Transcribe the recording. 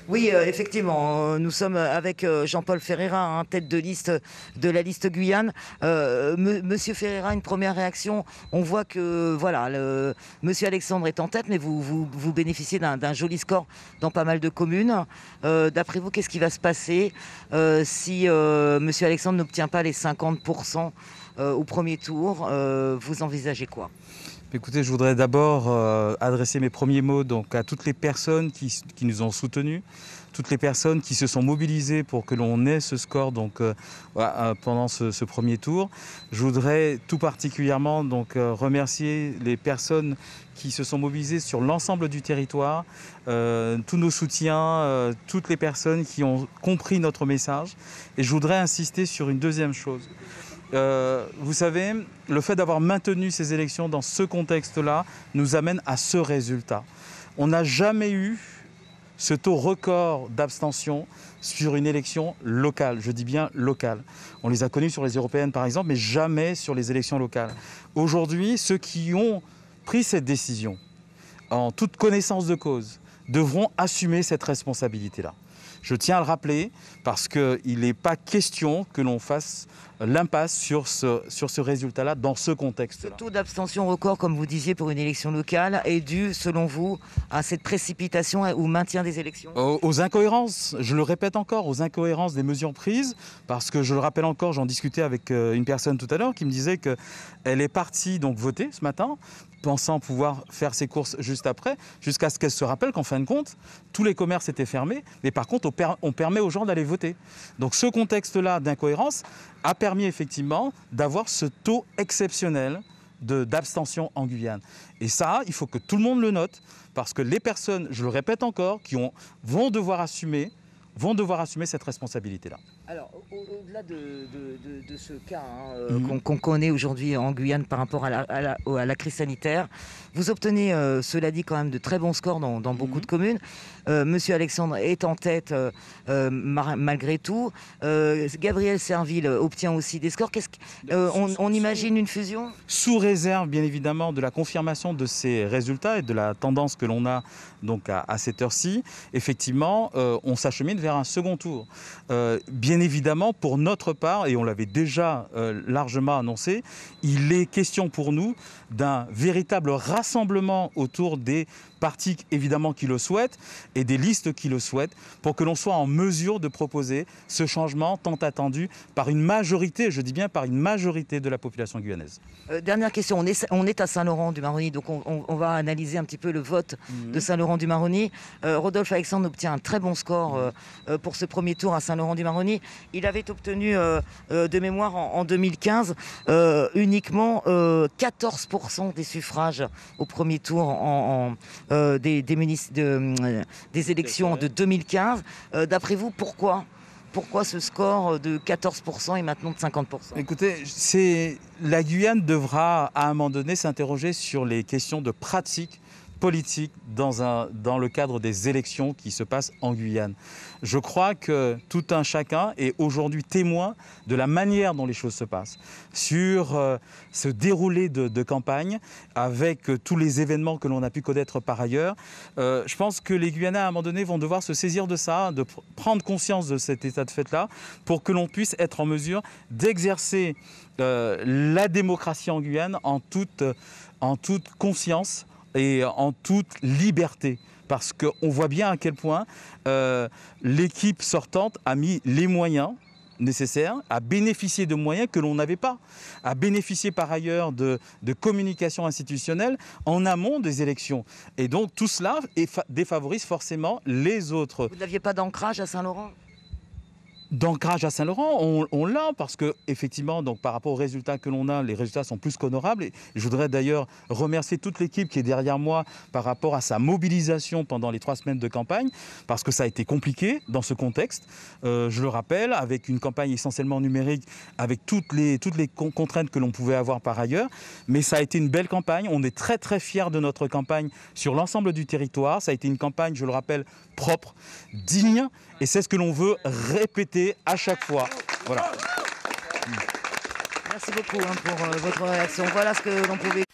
Oui, effectivement, nous sommes avec Jean-Paul Ferreira, hein, tête de liste de la liste Guyane. Monsieur Ferreira, une première réaction. On voit que voilà, Monsieur Alexandre est en tête, mais vous bénéficiez d'un joli score dans pas mal de communes. D'après vous, qu'est-ce qui va se passer si Monsieur Alexandre n'obtient pas les 50% au premier tour? Vous envisagez quoi? Écoutez, je voudrais d'abord adresser mes premiers mots donc, à toutes les personnes qui nous ont soutenus, toutes les personnes qui se sont mobilisées pour que l'on ait ce score donc, pendant ce premier tour. Je voudrais tout particulièrement donc, remercier les personnes qui se sont mobilisées sur l'ensemble du territoire, tous nos soutiens, toutes les personnes qui ont compris notre message. Et je voudrais insister sur une deuxième chose. Vous savez, le fait d'avoir maintenu ces élections dans ce contexte-là nous amène à ce résultat. On n'a jamais eu ce taux record d'abstention sur une élection locale, je dis bien locale. On les a connus sur les européennes par exemple, mais jamais sur les élections locales. Aujourd'hui, ceux qui ont pris cette décision, en toute connaissance de cause, devront assumer cette responsabilité-là. Je tiens à le rappeler parce qu'il n'est pas question que l'on fasse l'impasse sur ce résultat-là dans ce contexte-là. Ce taux d'abstention record, comme vous disiez, pour une élection locale est dû, selon vous, à cette précipitation au maintien des élections? Aux incohérences, je le répète encore, aux incohérences des mesures prises, parce que je le rappelle encore, j'en discutais avec une personne tout à l'heure qui me disait qu'elle est partie donc voter ce matin, pensant pouvoir faire ses courses juste après, jusqu'à ce qu'elle se rappelle qu'en fin de compte, tous les commerces étaient fermés, mais par contre, on permet aux gens d'aller voter. Donc ce contexte-là d'incohérence a permis effectivement d'avoir ce taux exceptionnel d'abstention en Guyane. Et ça, il faut que tout le monde le note, parce que les personnes, je le répète encore, vont devoir assumer cette responsabilité-là. Alors, au-delà de ce cas qu'on connaît aujourd'hui en Guyane par rapport à la crise sanitaire, vous obtenez, cela dit, quand même de très bons scores dans beaucoup de communes. Monsieur Alexandre est en tête malgré tout. Gabriel Serville obtient aussi des scores. On imagine une fusion? Sous réserve, bien évidemment, de la confirmation de ces résultats et de la tendance que l'on a donc à cette heure-ci, effectivement, on s'achemine vers un second tour. Bien évidemment, pour notre part, et on l'avait déjà largement annoncé, il est question pour nous d'un véritable rassemblement autour des partis évidemment qui le souhaitent et des listes qui le souhaitent pour que l'on soit en mesure de proposer ce changement tant attendu par une majorité, je dis bien par une majorité de la population guyanaise. Dernière question, on est à Saint-Laurent-du-Maroni, donc on va analyser un petit peu le vote de Saint-Laurent-du-Maroni. Rodolphe Alexandre obtient un très bon score pour ce premier tour à Saint-Laurent-du-Maroni. Il avait obtenu de mémoire en 2015 uniquement 14% des suffrages au premier tour des élections de 2015. D'après vous, pourquoi ce score de 14% et maintenant de 50%? Écoutez, la Guyane devra à un moment donné s'interroger sur les questions de pratique politique dans le cadre des élections qui se passent en Guyane. Je crois que tout un chacun est aujourd'hui témoin de la manière dont les choses se passent. Sur ce déroulé de campagne, avec tous les événements que l'on a pu connaître par ailleurs, je pense que les Guyanais, à un moment donné, vont devoir se saisir de ça, de prendre conscience de cet état de fait-là, pour que l'on puisse être en mesure d'exercer la démocratie en Guyane en toute conscience et en toute liberté. Parce qu'on voit bien à quel point l'équipe sortante a mis les moyens nécessaires, a bénéficié de moyens que l'on n'avait pas, a bénéficié par ailleurs de communication institutionnelle en amont des élections. Et donc tout cela défavorise forcément les autres. Vous n'aviez pas d'ancrage à Saint-Laurent ? D'ancrage à Saint-Laurent, on l'a parce que effectivement, donc par rapport aux résultats que l'on a, les résultats sont plus qu'honorables. Et je voudrais d'ailleurs remercier toute l'équipe qui est derrière moi par rapport à sa mobilisation pendant les 3 semaines de campagne, parce que ça a été compliqué dans ce contexte. Je le rappelle, avec une campagne essentiellement numérique, avec toutes les contraintes que l'on pouvait avoir par ailleurs, mais ça a été une belle campagne. On est très très fiers de notre campagne sur l'ensemble du territoire. Ça a été une campagne, je le rappelle, propre, digne, et c'est ce que l'on veut répéter à chaque fois. Voilà. Merci beaucoup pour votre réaction. Voilà ce que l'on pouvait...